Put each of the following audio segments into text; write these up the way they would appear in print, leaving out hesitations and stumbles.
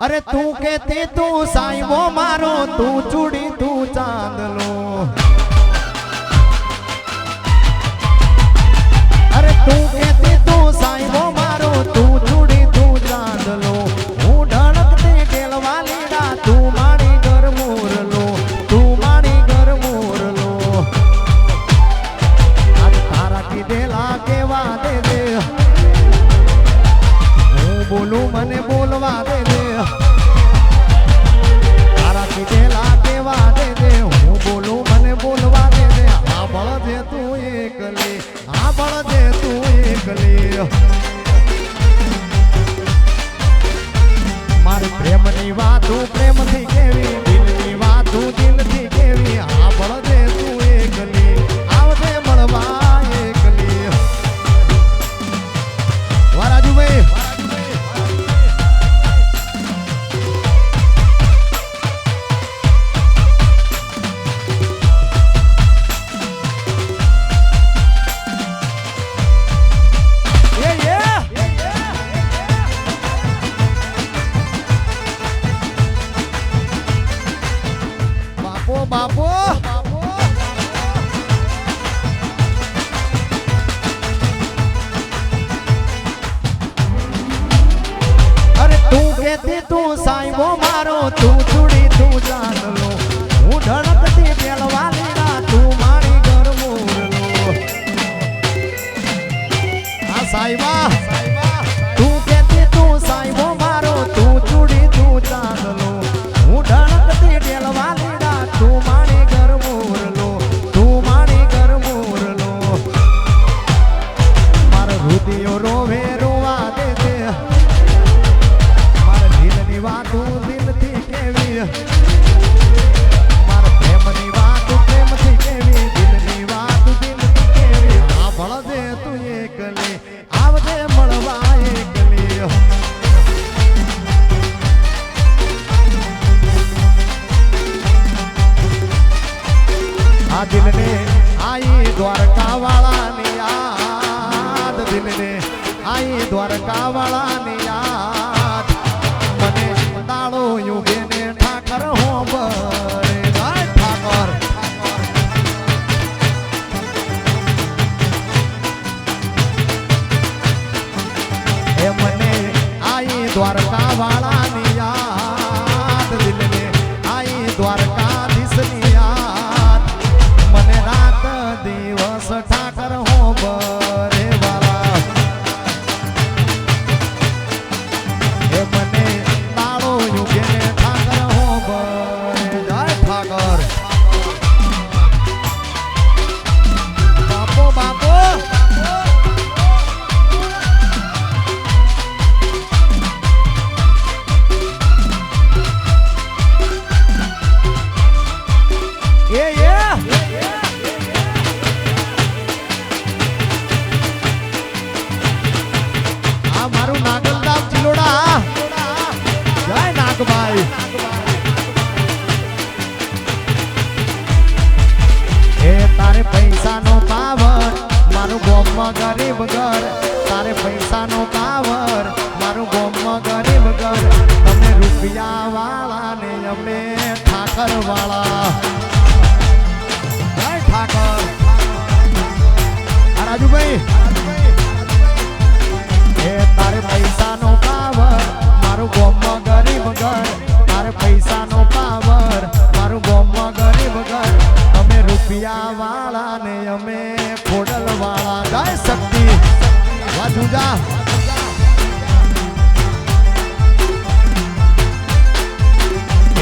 अरे तू कहती तू साईबो मारो तू चूड़ी तू चांदलो अरे तू कहती तू साईबो मारो तू चूड़ी तू चांदलो हूँ ढळकती ढेलवालीडा तू मारी घर मोरलो तू मारी घर मोरलो आज तारा की देला केवा दे दे हूँ बोलू मने बोलवा दे दे देला केवा दे दे हूँ बोलू मने बोलवा दे दे हाँ बड़ दे तू एकली हाँ बड़ दे तू एकली मारी प्रेम नी वातू प्रेम थी केवी दिल नी वातू दिल थी केवी हाँ बड़ दे तू एकली आवते मळवा एकली वराजू भाई बापू अरे तू कहती तू साईबो मारो तू चूड़ी तू जान लो हूँ ढळकती ढेलवालीडा तू मारी घर मोरलो हाँ साईबा तू कहती तू साईबो मारो तू चूड़ी तू जान लो हूँ ढळकती ढेलवालीडा तू मारी घर मोरलो तू मारी घर मोरलो मार हृदय रोवे रोवा दे दे मार दिल नी वातू दिल थी केवी मार प्रेम नी वातू प्रेम थी केवी दिल नी वातू दिल थी केवी हाँ बळ दे तू एकली आवदे मळवा एकली आ दिल ने आई द्वारका वाला ने याद दिल ने आई द्वारका वाला ने याद मने दाड़ो यूं बेने ठाकर हो बरे गाय ठाकर ए मने आई द्वारका वाला ने याद दिल ने आई द्वारका दिस ने याद मने रात दिवस ठाकर हो बरे वाला ए मने ताळो युगे ठाकर हो बरे जय ठाकर बापो बापो ये मारू नागलदाम चिलोड़ा जय नागभाई ए तारे पैसा नो पावर मारू गोम गरीब घर तारे पैसा नो पावर मारू गोम गरीब घर तमे रुपया वाला ने अमे ठाकर वाला जय ठाकर राजू भाई तारे पैसा नो पावर मारू गोम गरीब घर तारे पैसा नो पावर मारू गोम गरीब घर अमे रुपया वाला ने अमे खोडल वाला गाय शक्ति वाजूजा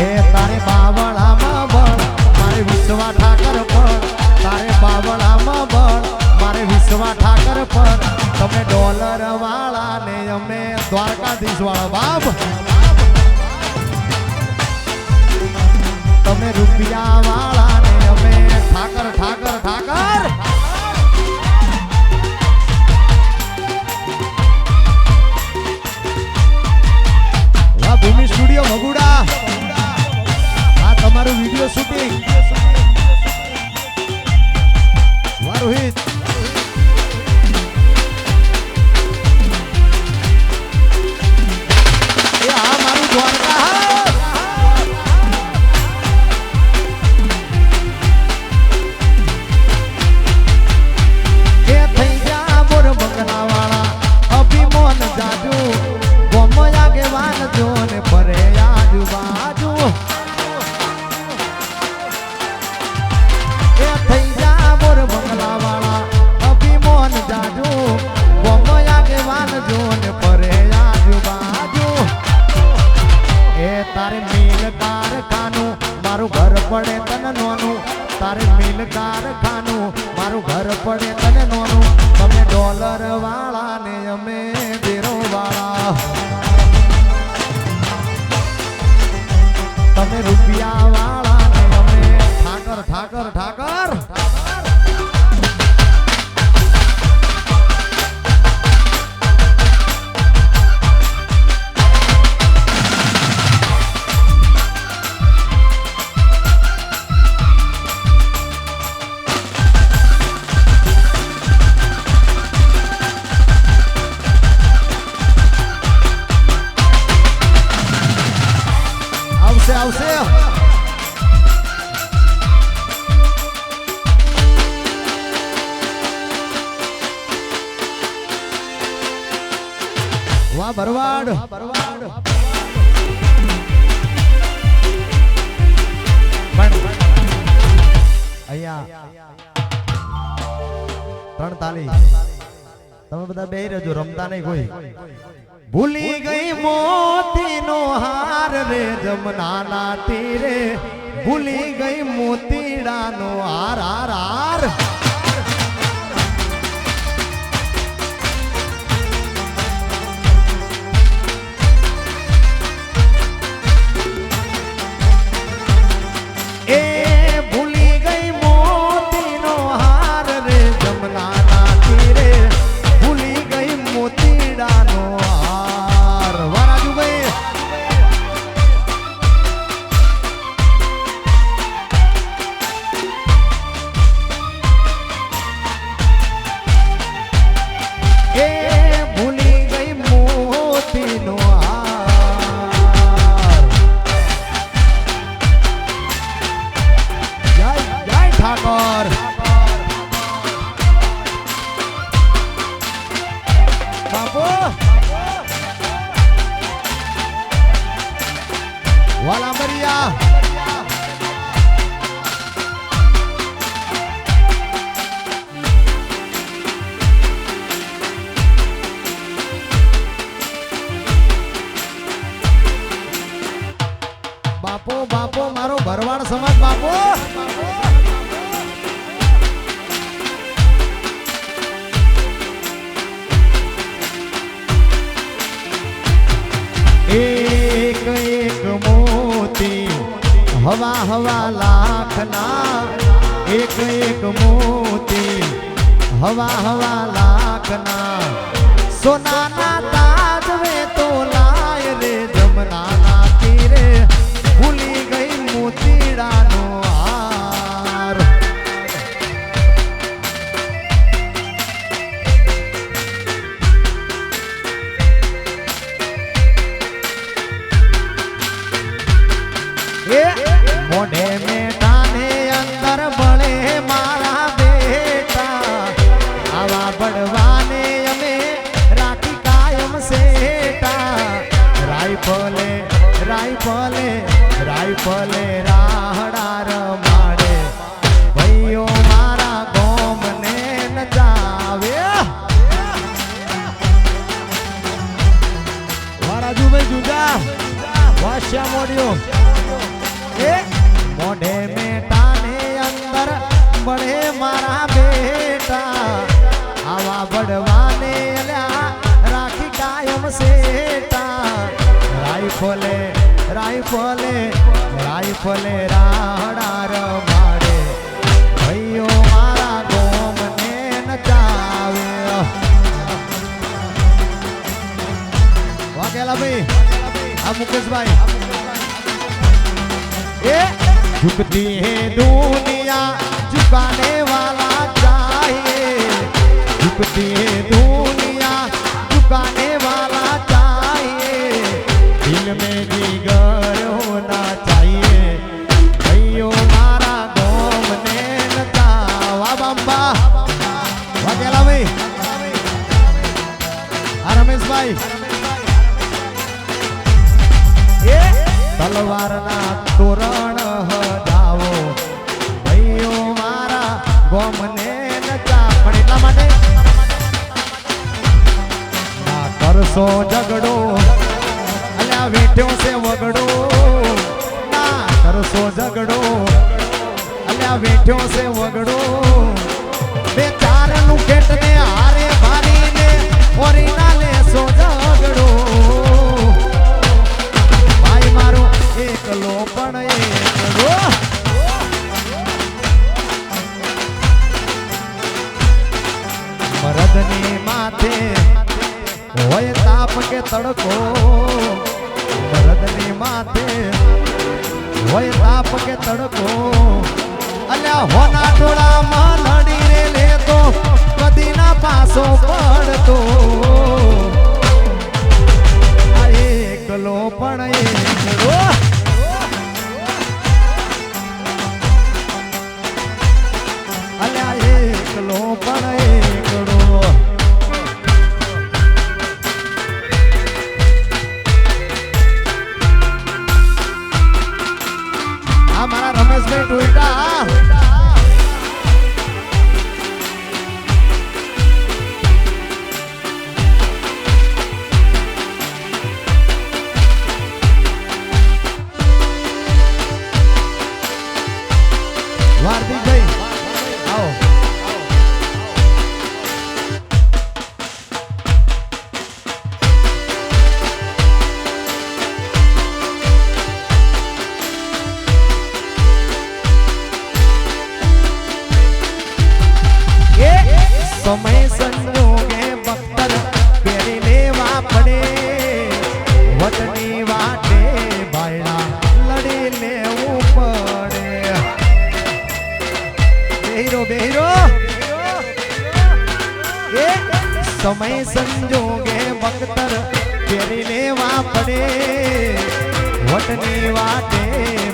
ए तारे बावळा में बळ मारे विश्वा ठाकर पर तारे बावळा में बळ मारे विश्वा ठाकर पर तमे डॉलर वाला ने अमे द्वारकाधीश वाला बाप तमे रुपया वाला ने अमे ठाकर ठाकर ठाकर वाह भूमि स्टूडियो भगुड़ा आ तमारू वीडियो शूटिंग वाह रोहित દ્વારકા તારે મિલ કારખાનું મારું ઘર પડે તને નોનું તારે મિલ કારખાનું મારું ઘર પડે તને નોનું તમે ડોલર વાળા ને અમે બેરો વાળા તમે રૂપિયા વાળા ને અમે ઠાકર ઠાકર ઠાકર આવશે વાહ ભરવાડ અહીંયા 3 તાલી તમે બધા બેહી રહેજો રમતા નહીં કોઈ ભૂલી ગઈ મોતીનો હાર રે જમનાના તીરે ભૂલી ગઈ મોતીડાનો હાર હાર હાર એ ભૂલી ગઈ મોતીનો હાર રે જમનાના તીરે ભૂલી ગઈ મોતીડાનો વાલા મરિયા બાપો બાપો મારો ભરવાડ સમાજ બાપો એક એક મોતી હવા હવા લાખના એક એક મોતી હવા હવા લાખના સોનાના તાજવે તો લાય રે જમનાના તીરે ભૂલી ગઈ મોતીડાનો હાર મોઢે મેટાને અંદર બળે મારા બેટા આવા બળવાને અમે રાખી કાયમ સેટા રાઈફલે રાઈફલે રાઈફલે રાહડા રમાડે ભાઈઓ મારા ગોમને નચાવે વારાજુભાઈ જુદા વાસ્યા મોડ્યો મોઢે મેટાને અંદર બળે મારા બેટા આવા બળવાને રાખી કાયમ સેટા રાઈફલે રાઈફલે રાઈફલે રાહડા રમાડે ભાઈઓ મારા ગોમને નચાવે વાઘેલા ભાઈ આ મુકેશભાઈ झुकती है दुनिया झुकाने वाला चाहिए झुकती है दुनिया झुकाने वाला चाहिए दिल में जिगर होना चाहिए भाइयों मारा गोमने नचावा बम्बा वाकेला भाई रमेश भाई તલવારના તોરણ હજાવો ભાઈઓ મારા ગોમને નચા પણ એટલા માટે ના કરશો ઝઘડો અલ્યા વેઠ્યો છે વગડો વરસો ઝઘડો અલ્યા વેઠ્યો છે વગડો બે ચાર નું ખેટ ને હારે ભારીને ઓરીના લેસો ઝઘડો ભાઈ મારો એકલો પણ એકલો મરદની માથે હોય તાપ કે તડકો મરદની માથે હોય તાપ કે તડકો અલ્યા હોના ટોળામાં લડી રે લેતો કદી ના પાસો પડતો આ એકલો પણ એકલો અલ્યા એકલો પણ એકલો આ મારા રમેશભાઈ ટોયટા વાર્દિકભાઈ આવો સમય સંજોગે બખ્તર પહેરી લેવા પડે વતની વાટે બાયડા લડી લેવું પડે બેહીરો એ સમય સંજોગે બખ્તર પહેરી લેવા પડે વતની વાટે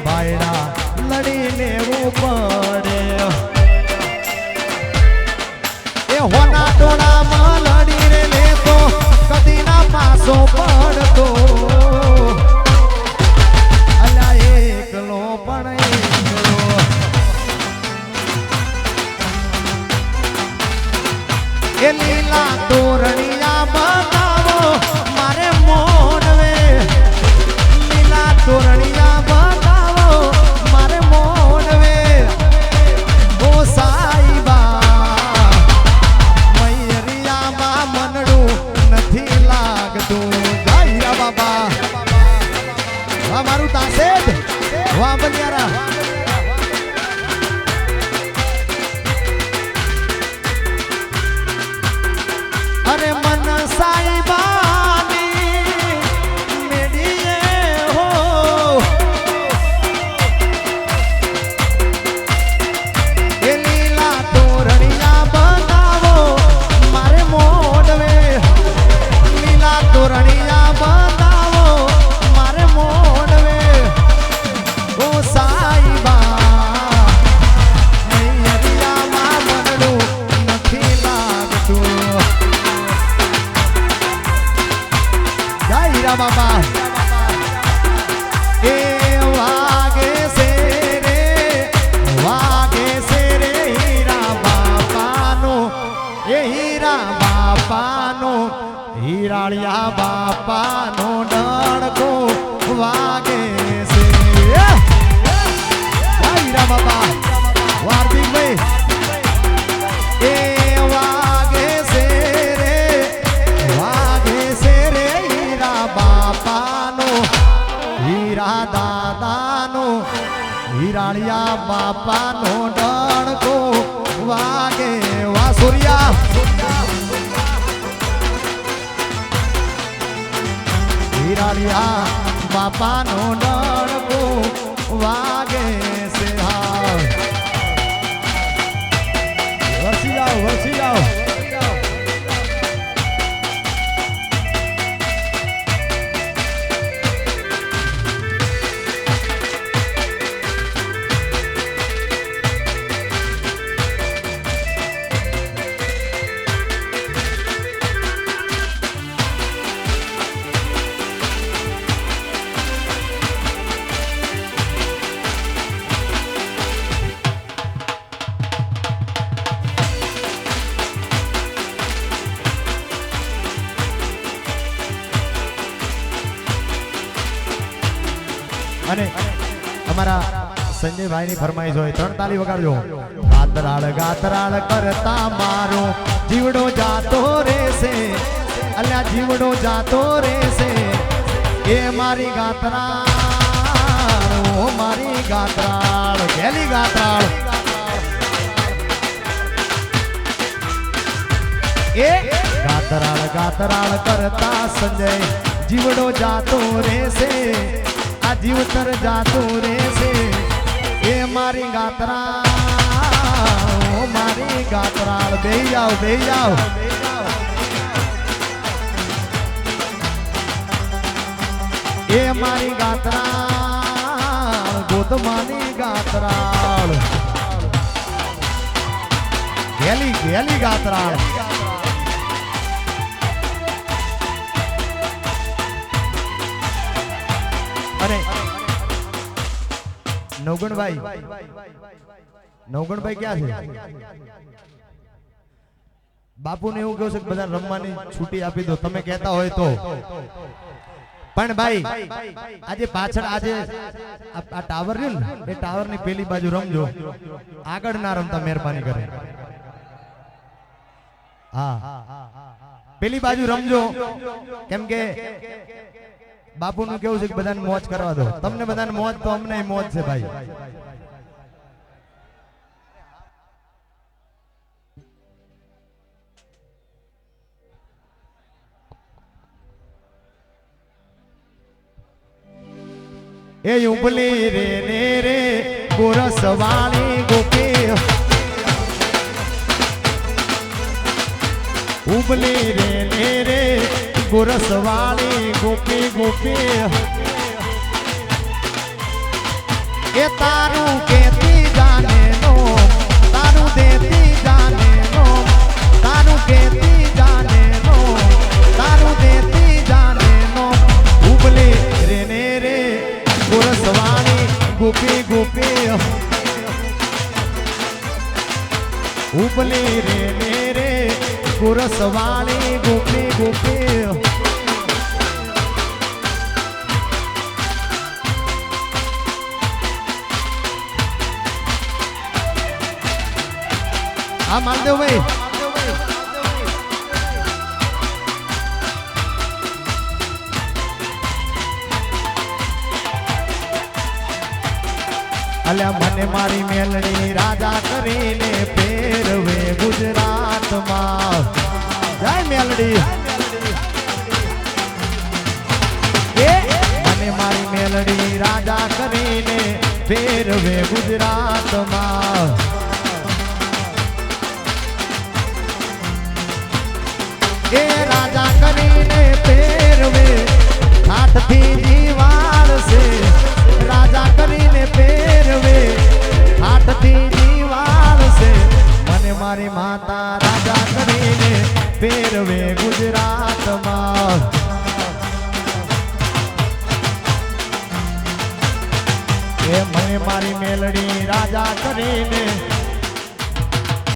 બાયડા લડી લેવું પડે હોના ટોળામાં લડી રે લેતો કદી ના પાસો પડતો અલ્યા એકલો પણ એકલો એ લીલા તોરણિયા બતાવો મારે મોનવે લીલા તોરણિયા બતાવો મારે મોનવે ઓ સાઈબા મારું તાસેદ વાહ બલિયારા અરે મન સાઈબાની મેડીએ હો એ લીલા તોરણિયા બતાવો મારે મોડવે લીલા તોરણિયા બતાવો મારે મોડવે ઓ સાઈબા મૈયરિયામાં મનડું નથી લાગતું જય હીરા બાબા એ વાગે છે રે હીરા બાપાનો એ હીરા બાપાનો હીરાળિયા બાપાનો ડણકો વાગે છે હીરા બાબા વાર્દિકભાઈ એ વાગે છે રે હીરા બાપાનો હીરા દાદાનો હીરાળિયા બાપાનો ડણકો વાગે વા સૂર્યા હીરાળિયા બાપાનો ડણકો વાગે છે હા વરસી જાઓ અમારા સંજયભાઈની ફરમાઈશ હોય 3 તાળી વગાડજો ગાતરાળ ગાતરાળ કરતા મારો જીવડો જાતો રહેશે અલ્યા જીવડો જાતો રહેશે એ મારી ગાતરાળ ઓ મારી ગાતરાળ ગેલી ગાતરાળ એ ગાતરાળ ગાતરાળ કરતા સંજય જીવડો જાતો રહેશે આ જીવતર જાતો રહેશે એ મારી ગાતરાળ ઓ મારી ગાતરાળ બેહી જાઓ એ મારી ગાતરાળ ગોતમાની ગાતરાળ ગેલી ગેલી ગાતરાળ અરે નવગણભાઈ ક્યાં છે બાપુને એવું કહ્યું છે કે બધા રમવાની છૂટી આપી દો તમે કહેતા હોય તો પણ ભાઈ આજે પાછળ આજે આ ટાવર રહ્યું ને એ ટાવર ની પેલી બાજુ રમજો આગળ ના રમતા મહેરબાની કરે હા પેલી બાજુ રમજો કેમ કે બાપુ નું કેવું છે કે બધાને મોજ કરવા દો તમને બધાને મોજ તો અમને મોજ છે ભાઈ એ ઉબલી રે ને રે ગોરસવાળી ગોપી ઉબલી રે ને રે ગોરસવાળી ગોપી ગોપી એ તારું કેતી જાને નો તારું દેતી જાને નો તારું કેતી જાને નો તારું દેતી જાને નો ઉબલી રે ને રે ગોરસવાળી ગોપી ગોપી ઉબલી રે ને રે ગોરસવાળી ગોપી ગોપી હા માલદેવભાઈ અલ્યા મને મારી મેલડી રાજા કરીને ફેરવે ગુજરાતમાં જય મેલડી મને મારી મેલડી રાજા કરીને ફેરવે ગુજરાતમાં એ રાજા કરીને ફેરવે હાથથી જીવાડશે રાજા કરીને ફેરવે હાથથી જીવાડશે મને મારી માતા રાજા કરીને ફેરવે ગુજરાતમાં એ મને મારી મેલડી રાજા કરીને